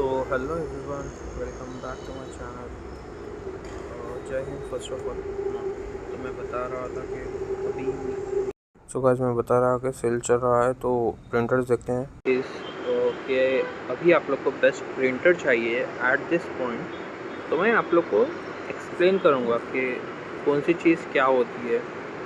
So hello everyone, welcome back to my channel. जय हिंद। First of all तो मैं बता रहा था कि अभी गाइस मैं बता रहा कि सेल चल रहा है, तो प्रिंटर्स देखते हैं कि अभी आप लोग को बेस्ट प्रिंटर चाहिए एट दिस पॉइंट। तो मैं आप लोग को एक्सप्लेन करूँगा कि कौन सी चीज़ क्या होती है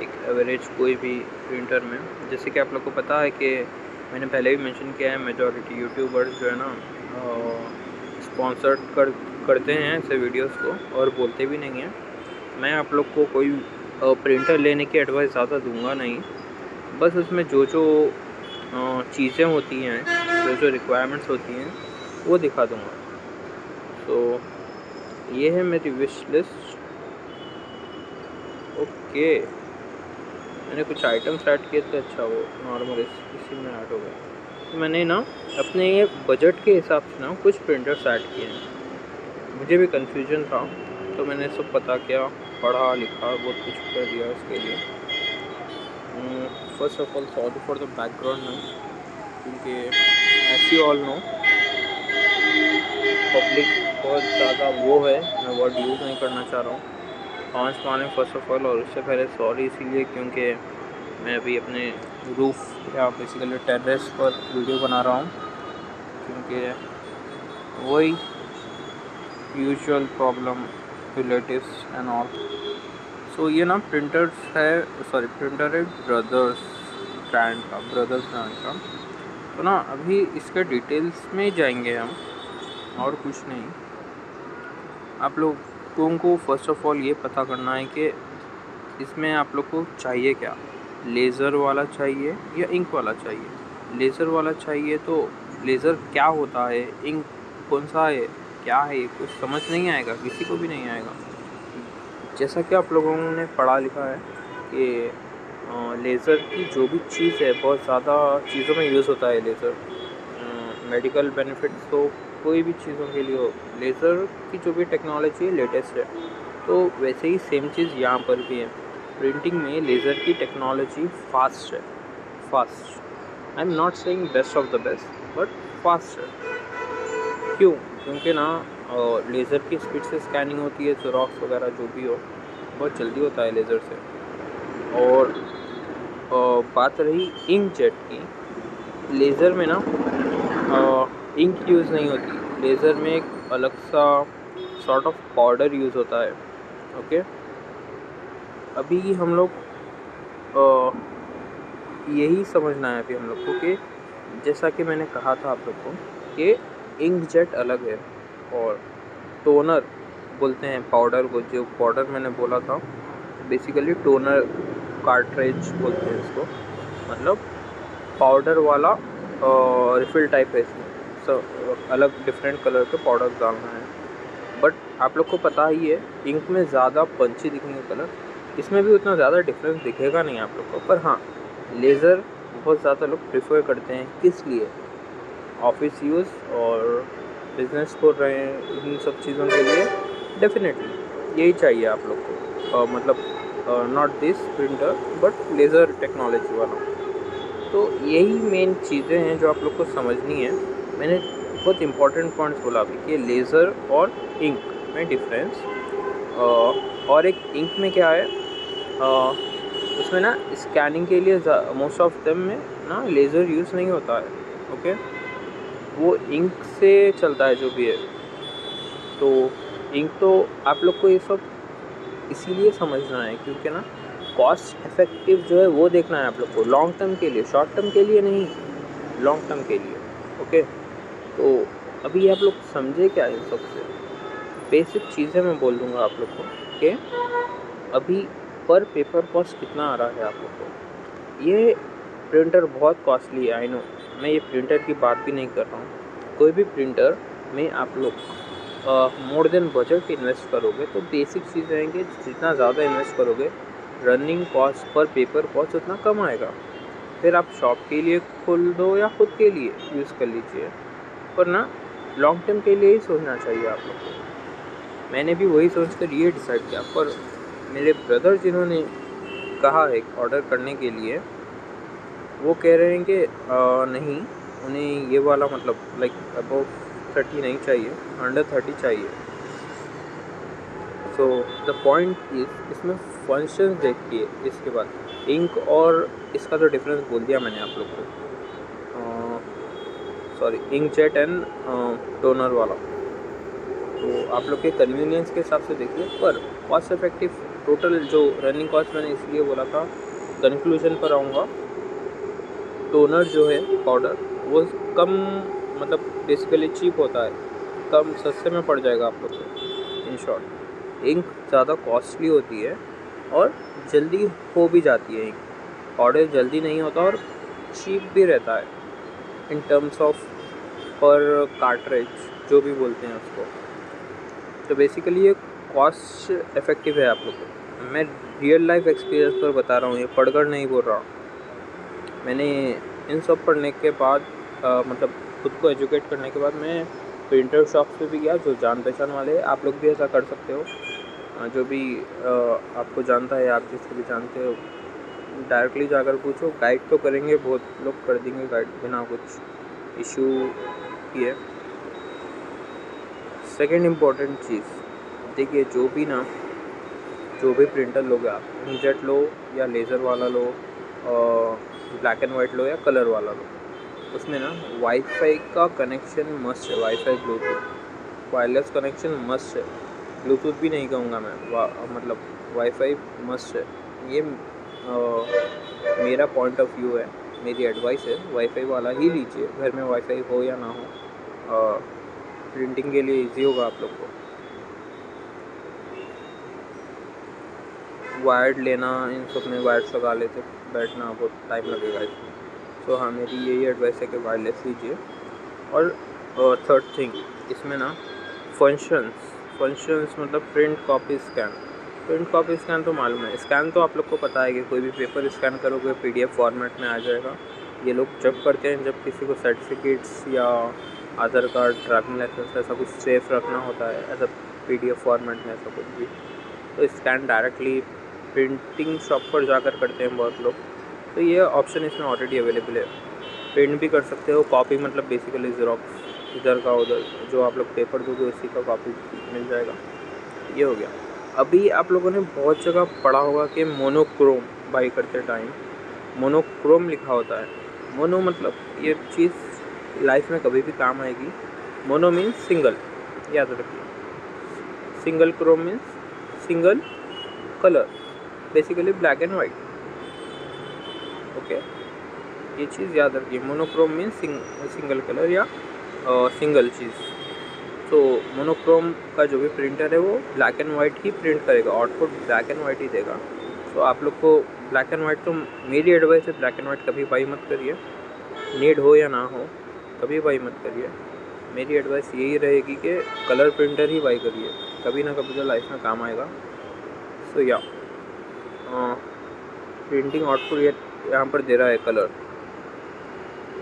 एक एवरेज कोई भी प्रिंटर में। जैसे कि आप लोग को पता है कि मैंने पहले भी मेंशन किया है, मेजॉरिटी यूट्यूबर्स जो है ना स्पॉन्सर्ड करते हैं ऐसे वीडियोस को और बोलते भी नहीं हैं। मैं आप लोग को कोई प्रिंटर लेने की एडवाइस ज़्यादा दूंगा नहीं, बस उसमें जो जो चीज़ें होती हैं, जो जो रिक्वायरमेंट्स होती हैं वो दिखा दूंगा। तो ये है मेरी विश लिस्ट। ओके, मैंने कुछ आइटम्स ऐड किए थे, अच्छा वो नॉर्मल इसी में ऐड हो गया। तो मैंने ना अपने बजट के हिसाब से ना कुछ प्रिंटर्स ऐड किए हैं। मुझे भी कन्फ्यूजन था, तो मैंने सब पता किया, पढ़ा लिखा, बहुत कुछ कर दिया इसके लिए। First of all sorry for the background noise, क्योंकि as you all know public बहुत ज़्यादा वो है, मैं वर्ड यूज़ नहीं करना चाह रहा हूँ। 5 माने फर्स्ट ऑफ ऑल, और उससे पहले सॉरी इसीलिए क्योंकि मैं अभी अपने रूफ़ या बेसिकली टेरेस पर वीडियो बना रहा हूँ, क्योंकि वही usual problem, relatives and all. So ये ना प्रिंटर्स है, सॉरी प्रिंटर है ब्रदर्स ब्रांड का। तो ना अभी इसके डिटेल्स में जाएंगे हम, और कुछ नहीं। आप लोगों को फर्स्ट ऑफ ऑल ये पता करना है कि इसमें आप लोग को चाहिए क्या, लेज़र वाला चाहिए या इंक वाला चाहिए। लेज़र वाला चाहिए तो लेज़र क्या होता है, इंक कौन सा है, क्या है, कुछ समझ नहीं आएगा, किसी को भी नहीं आएगा। जैसा कि आप लोगों ने पढ़ा लिखा है कि लेज़र की जो भी चीज़ है, बहुत ज़्यादा चीज़ों में यूज़ होता है लेज़र। मेडिकल बेनिफिट्स तो कोई भी चीज़ों के लिए हो, लेज़र की जो भी टेक्नोलॉजी है लेटेस्ट है। तो वैसे ही सेम चीज़ यहाँ पर भी है। प्रिंटिंग में लेज़र की टेक्नोलॉजी फास्ट है, fast. I am not saying best of the best, but fast है। क्यों? क्योंकि ना लेज़र की स्पीड से स्कैनिंग होती है, ज़ेरॉक्स वगैरह जो भी हो बहुत जल्दी होता है लेज़र से। और बात रही इंक जेट की, लेज़र में ना इंक यूज़ नहीं होती। लेज़र में एक अलग सा सॉर्ट ऑफ पाउडर यूज़ होता है। ओके, अभी हम लोग यही समझना है अभी हम लोग को कि जैसा कि मैंने कहा था आप लोग को कि इंक जेट अलग है और टोनर बोलते हैं पाउडर को। जो पाउडर मैंने बोला था बेसिकली टोनर कार्ट्रिज बोलते हैं इसको, मतलब पाउडर वाला रिफिल टाइप है इसमें। अलग डिफरेंट कलर के पाउडर डालना है। बट आप लोग को पता ही है इंक में ज़्यादा पंची दिखेंगे कलर, इसमें भी उतना ज़्यादा डिफरेंस दिखेगा नहीं आप लोग को। पर हाँ, लेज़र बहुत ज़्यादा लोग प्रेफर करते हैं, किस लिए, ऑफिस यूज़ और बिजनेस कर रहे हैं, इन सब चीज़ों के लिए डेफिनेटली यही चाहिए आप लोग को। मतलब not this printer but laser technology वाला। तो यही मेन चीज़ें हैं जो आप लोग को समझनी है। मैंने बहुत इंपॉर्टेंट पॉइंट्स बोला अभी कि लेज़र और इंक में डिफरेंस। और एक इंक में क्या है, उसमें ना स्कैनिंग के लिए मोस्ट ऑफ देम में ना लेज़र यूज़ नहीं होता है। ओके, वो इंक से चलता है जो भी है। तो इंक तो आप लोग को ये सब इसीलिए समझना है क्योंकि ना कॉस्ट इफेक्टिव जो है वो देखना है आप लोग को, लॉन्ग टर्म के लिए, शॉर्ट टर्म के लिए नहीं, लॉन्ग टर्म के लिए। ओके, तो अभी आप लोग समझे क्या इन सबसे बेसिक चीज़ें मैं बोल दूँगा आप लोग को कि अभी पर पेपर कॉस्ट कितना आ रहा है आप लोग को। ये प्रिंटर बहुत कॉस्टली है, आई नो। मैं ये प्रिंटर की बात भी नहीं कर रहा हूँ। कोई भी प्रिंटर में आप लोग मोर देन बजट इन्वेस्ट करोगे तो बेसिक चीज़ रहेंगे, जितना ज़्यादा इन्वेस्ट करोगे running cost per paper cost उतना कम आएगा। फिर आप शॉप के लिए खोल दो या खुद के लिए यूज़ कर लीजिए, पर ना लॉन्ग टर्म के लिए ही सोचना चाहिए आप लोग को। मैंने भी वही सोच कर ये डिसाइड किया, पर मेरे ब्रदर जिन्होंने कहा है ऑर्डर करने के लिए, वो कह रहे हैं कि नहीं, उन्हें ये वाला मतलब लाइक अबव 30 नहीं चाहिए, अंडर 30 चाहिए। सो द पॉइंट इज इसमें फंक्शंस देखिए। इसके बाद इंक और इसका तो डिफरेंस बोल दिया मैंने आप लोग को, सॉरी इंकजेट एंड टोनर वाला। तो आप लोग के कन्वीनियंस के हिसाब से देखिए, पर कॉस्ट इफेक्टिव टोटल जो रनिंग कॉस्ट मैंने इसलिए बोला था, कंक्लूजन पर आऊँगा। टोनर जो है पाउडर वो कम मतलब बेसिकली चीप होता है, कम सस्ते में पड़ जाएगा आप लोग को। इन शॉर्ट इंक ज़्यादा कॉस्टली होती है और जल्दी हो भी जाती है। इंक पाउडर जल्दी नहीं होता और चीप भी रहता है इन टर्म्स ऑफ पर कार्ट्रेज जो भी बोलते हैं उसको। तो बेसिकली ये कॉस्ट इफ़ेक्टिव है आप लोग को। मैं रियल लाइफ एक्सपीरियंस पर बता रहा हूँ, ये पढ़कर नहीं बोल रहा हूँ। मैंने इन सब पढ़ने के बाद मतलब खुद को एजुकेट करने के बाद मैं प्रिंटर शॉप पे भी गया, जो जान पहचान वाले हैं। आप लोग भी ऐसा कर सकते हो। जो भी आपको जानता है, आप जिसको भी जानते हो, डायरेक्टली जाकर पूछो। गाइड तो करेंगे, बहुत लोग कर देंगे गाइड बिना कुछ इशू किए। सेकेंड इम्पॉर्टेंट चीज़ देखिए, जो भी प्रिंटर लोगे आप, इंकजेट लो या लेज़र वाला लो, ब्लैक एंड वाइट लो या कलर वाला लो, उसमें ना वाईफाई का कनेक्शन मस्ट है। Wifi Bluetooth wireless connection must है। ब्लूटूथ भी नहीं कहूँगा मैं, मतलब वाईफाई मस्ट है। ये मेरा पॉइंट ऑफ व्यू है, मेरी एडवाइस है। वाईफाई वाला ही लीजिए, घर में वाईफाई हो या ना हो। प्रिंटिंग के लिए इजी होगा आप लोग को। वायर्ड लेना, इन सब में वायर्स लगा लेते बैठना बहुत टाइम लगेगा इसमें। तो हाँ, मेरी यही एडवाइस है कि वायरलेस लीजिए। और थर्ड थिंग इसमें ना फंक्शंस मतलब प्रिंट कॉपी स्कैन तो मालूम है। स्कैन तो आप लोग को पता है कि कोई भी पेपर स्कैन करोगे PDF फॉर्मेट में आ जाएगा। ये लोग जब करते हैं, जब किसी को सर्टिफिकेट्स या आधार कार्ड, ड्राइविंग लाइसेंस ऐसा कुछ सेफ रखना होता है, ऐसा PDF फॉर्मेट में ऐसा कुछ भी, तो स्कैन डायरेक्टली प्रिंटिंग शॉप पर जाकर करते हैं बहुत लोग। तो ये ऑप्शन इसमें ऑलरेडी अवेलेबल है। प्रिंट भी कर सकते हो। कॉपी मतलब बेसिकली ज़ेरॉक्स, इधर का उधर जो आप लोग पेपर दोगे उसी का कॉपी मिल जाएगा। ये हो गया। अभी आप लोगों ने बहुत जगह पढ़ा होगा कि मोनोक्रोम बाई करते टाइम मोनोक्रोम लिखा होता है। मोनो मतलब ये चीज़ लाइफ में कभी भी काम आएगी। मोनो मीन्स सिंगल, याद रखिए। Single Chrome means single colour, basically black and white. Okay, ये चीज़ याद रखिए। मोनोक्रोम मीन्स सिंगल कलर या सिंगल चीज़। तो मोनोक्रोम का जो भी प्रिंटर है वो black and white he print करेगा, आउटपुट ब्लैक एंड वाइट ही देगा। तो आप लोग को ब्लैक एंड वाइट, तो मेरी एडवाइस है ब्लैक एंड वाइट कभी बाई मत करिए। नीड हो या ना हो कभी बाई मत करिए। मेरी एडवाइस यही रहेगी कि कलर प्रिंटर ही बाई करिए, कभी ना कभी तो लाइफ में काम आएगा। सो या प्रिंटिंग आउटपुट यहाँ पर दे रहा है कलर।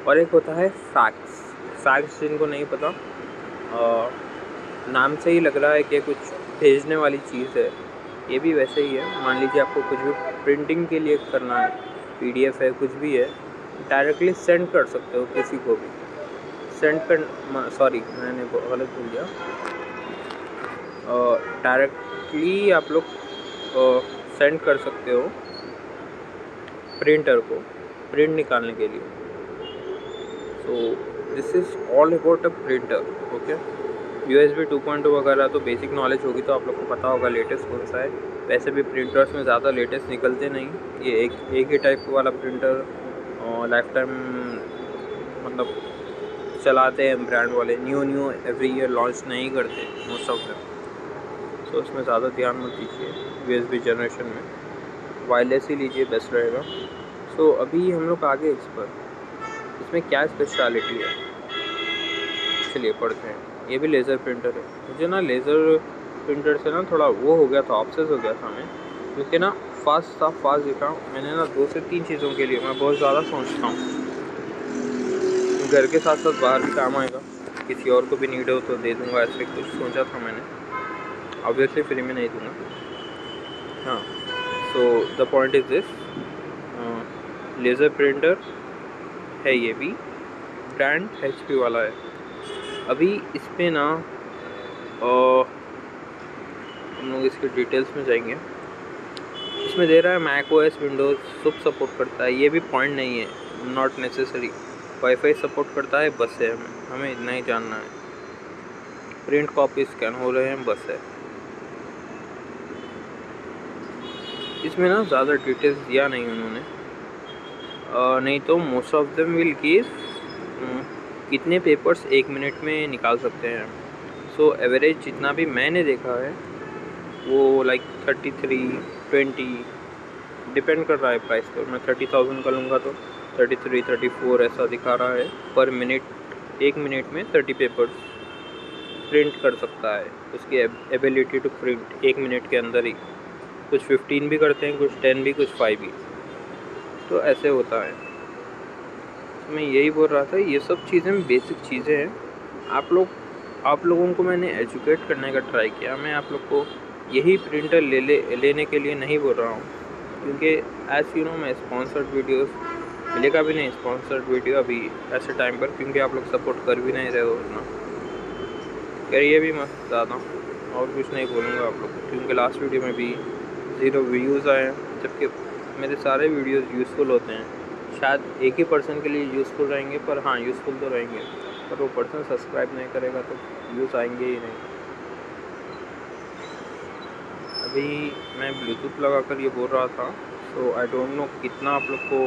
और एक होता है फैक्स जिनको नहीं पता, नाम से ही लग रहा है कि कुछ भेजने वाली चीज़ है। ये भी वैसे ही है। मान लीजिए आपको कुछ भी प्रिंटिंग के लिए करना है, PDF है, कुछ भी है, डायरेक्टली सेंड कर सकते हो किसी को भी। मैंने गलत बोल दिया। डायरेक्टली आप लोग सेंड कर सकते हो प्रिंटर को प्रिंट निकालने के लिए। So this is all about a printer. Okay, USB 2.2 वगैरह तो बेसिक नॉलेज होगी, तो आप लोग को पता होगा लेटेस्ट कौन सा है। वैसे भी प्रिंटर्स में ज़्यादा लेटेस्ट निकलते नहीं, ये एक ही टाइप वाला प्रिंटर लाइफ टाइम मतलब चलाते हैं ब्रांड वाले। न्यू एवरी ईयर लॉन्च नहीं करते मोस्ट ऑफ देम। सो उसमें ज़्यादा ध्यान मत दीजिए। USB जनरेशन में वायरलेस ही लीजिए, बेस्ट रहेगा। सो अभी हम लोग आगे इसमें क्या स्पेशलिटी है, चलिए पढ़ते हैं। ये भी लेज़र प्रिंटर है। मुझे ना लेज़र प्रिंटर से ना थोड़ा वो हो गया था, ऑब्सेस हो गया था मैं, क्योंकि ना फास्ट दिखा। मैंने ना 2 से 3 चीज़ों के लिए मैं बहुत ज़्यादा सोचता हूँ। घर के साथ साथ बाहर भी काम आएगा, किसी और को भी नीड हो तो दे दूँगा, ऐसे कुछ सोचा था मैंने। ऑब्वियसली फ्री में नहीं दूँगा। हाँ, so the point is this, laser printer है। ये भी ब्रांड HP वाला है। अभी इस पे ना हम लोग इसके डिटेल्स में जाएंगे। इसमें दे रहा है मैक ओएस विंडोज़ सब सपोर्ट करता है, ये भी पॉइंट नहीं है, नॉट नेसेसरी। वाईफाई सपोर्ट करता है, बस है, हमें इतना ही जानना है। प्रिंट कॉपी स्कैन हो रहे हैं, बस है। इसमें ना ज़्यादा डिटेल्स दिया नहीं उन्होंने, नहीं तो most of them will give कितने पेपर्स 1 मिनट में निकाल सकते हैं। सो एवरेज जितना भी मैंने देखा है वो लाइक 33, 20 डिपेंड कर रहा है प्राइस पर। मैं 30,000 का लूँगा तो 33, 34 ऐसा दिखा रहा है पर मिनट। 1 मिनट में 30 पेपर्स प्रिंट कर सकता है। उसकी एबिलिटी टू प्रिंट 1 मिनट के अंदर ही। कुछ 15 भी करते हैं, कुछ 10 भी, कुछ 5 भी, तो ऐसे होता है। तो मैं यही बोल रहा था, ये सब चीज़ें बेसिक चीज़ें हैं। आप लोगों को मैंने एजुकेट करने का ट्राई किया। मैं आप लोग को यही प्रिंटर लेने के लिए नहीं बोल रहा हूँ, क्योंकि एज यू नो मैं स्पॉन्सर्ड वीडियोस मिलेगा भी नहीं स्पॉन्सर्ड वीडियो अभी ऐसे टाइम पर, क्योंकि आप लोग सपोर्ट कर भी नहीं रहे हो उतना। करिए भी मत ज़्यादा, और कुछ नहीं बोलूँगा आप लोग को, क्योंकि लास्ट वीडियो में भी 0 व्यूज़ आए हैं, जबकि मेरे सारे वीडियोस यूज़फुल होते हैं। शायद एक ही पर्सन के लिए यूज़फुल रहेंगे, पर हाँ यूज़फुल तो रहेंगे, पर वो पर्सन सब्सक्राइब नहीं करेगा तो व्यूज़ आएंगे ही नहीं। अभी मैं ब्लूटूथ लगाकर ये बोल रहा था, सो आई डोंट नो कितना आप लोग को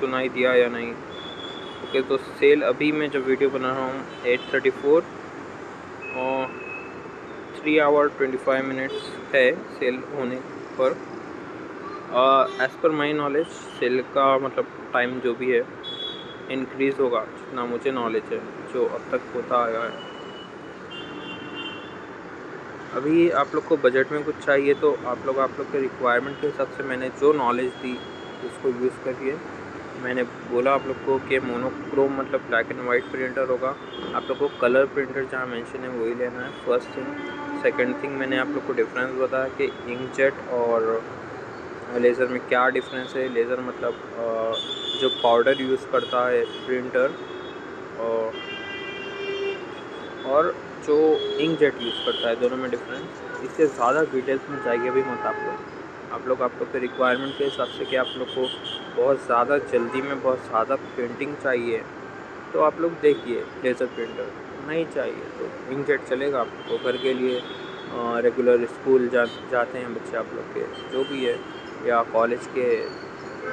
सुनाई दिया या नहीं। ओके, तो सेल अभी मैं जब वीडियो बना रहा हूँ 8:34 और 3 आवर 25 मिनट्स है सेल होने पर। As per my knowledge cell का मतलब टाइम जो भी है इंक्रीज़ होगा, जितना मुझे नॉलेज है, जो अब तक होता आया है। अभी आप लोग को बजट में कुछ चाहिए तो आप लोग के रिक्वायरमेंट के हिसाब से मैंने जो नॉलेज दी उसको यूज़ करिए। मैंने बोला आप लोग को कि मोनोक्रोम मतलब ब्लैक एंड वाइट प्रिंटर होगा। आप लोग को कलर प्रिंटर जहाँ मेंशन है वही लेना है, फर्स्ट थिंग। सेकंड थिंग, मैंने आप लोग को डिफरेंस बताया कि इंकजेट और लेज़र में क्या डिफरेंस है। लेज़र मतलब जो पाउडर यूज़ करता है प्रिंटर, और जो इंकजेट यूज़ करता है, दोनों में डिफरेंस। इससे ज़्यादा डिटेल्स में जाइए भी मत आप लोग के रिक्वायरमेंट के हिसाब से कि आप लोग को बहुत ज़्यादा जल्दी में बहुत ज़्यादा पेंटिंग चाहिए तो आप लोग देखिए लेज़र प्रिंटर। नहीं चाहिए तो इंकजेट चलेगा आपको। घर के लिए रेगुलर स्कूल जाते हैं बच्चे आप लोग के, जो भी है, या कॉलेज के,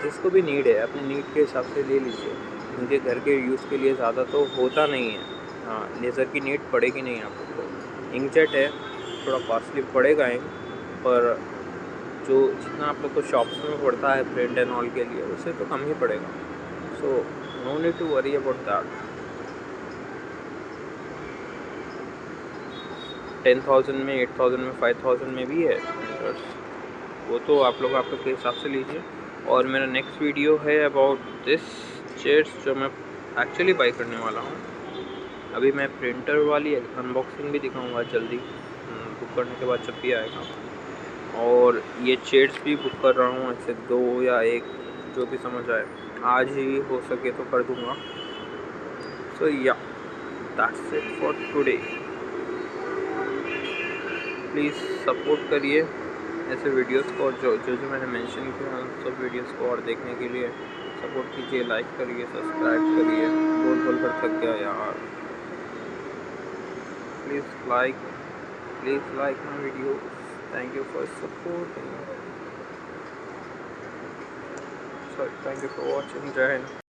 जिसको भी नीड है अपने नीड के हिसाब से ले लीजिए, क्योंकि घर के यूज़ के लिए ज़्यादा तो होता नहीं है। हाँ, लेज़र की नीड पड़ेगी नहीं आप लोग को। इंकजेट है, थोड़ा कॉस्टली पड़ेगा इंक, पर जो जितना आप लोग को शॉप्स में पड़ता है प्रिंट एंड ऑल के लिए, उससे तो कम ही पड़ेगा। So no need to worry about that. 10,000 में, 8,000 में, 5,000 में भी है प्रिंटर्स, वो तो आप लोग के हिसाब से लीजिए। और मेरा नेक्स्ट वीडियो है अबाउट दिस चेयर्स, जो मैं एक्चुअली बाई करने वाला हूँ। अभी मैं प्रिंटर वाली अनबॉक्सिंग भी दिखाऊंगा जल्दी, बुक करने के बाद जब भी आएगा। और ये चेयर्स भी बुक कर रहा हूँ, ऐसे 2 या 1 जो भी समझ आए, आज ही हो सके तो कर दूँगा। सो या that's it for today. Please support करिए ऐसे वीडियोस को, और जो मैंने मेंशन किया उन सब वीडियोस को और देखने के लिए सपोर्ट कीजिए, लाइक करिए, सब्सक्राइब करिए। बोल कर थक गया यार। Please like my video. Thank you for supporting. Thank you for watching. जय हिंद।